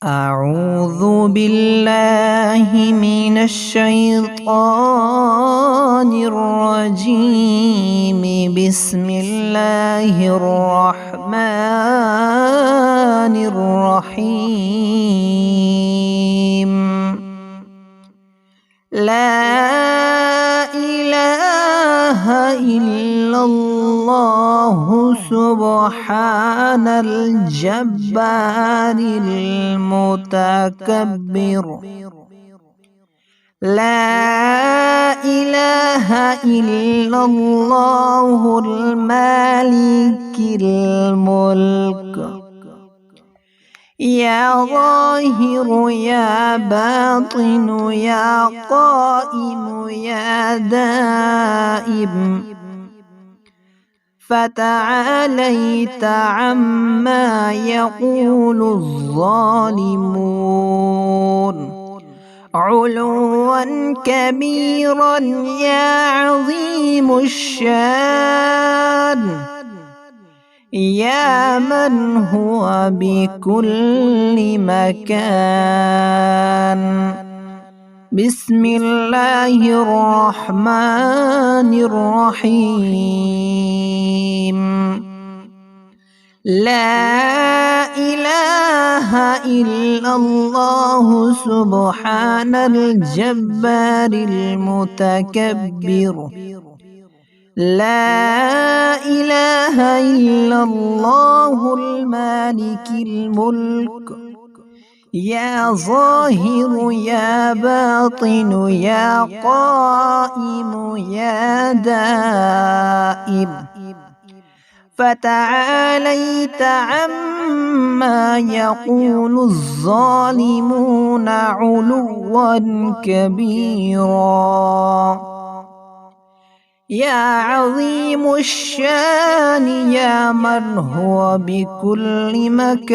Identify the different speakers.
Speaker 1: أعوذ بالله من الشيطان الرجيم. بسم الله الرحمن الرحيم. لا إله إلا الله سبحان الجبار المتكبر. لا إله إلا الله المالك الملك. يا ظاهر يا باطن يا قائم يا دائم. فتعاليت عما يقول الظالمون علوا كبيرا يا عظيم الشان. يا من هو بكل مكان. بسم الله الرحمن الرحيم. لا إله إلا الله سبحان الجبار المتكبر. لا إله إلا الله المالك الملك. يا ظاهر يا باطن يا قائم يا دائم. فتعاليت عما يقول الظالمون علوا كبيرا. يا عظيم الشان يا من هو بكل مكان.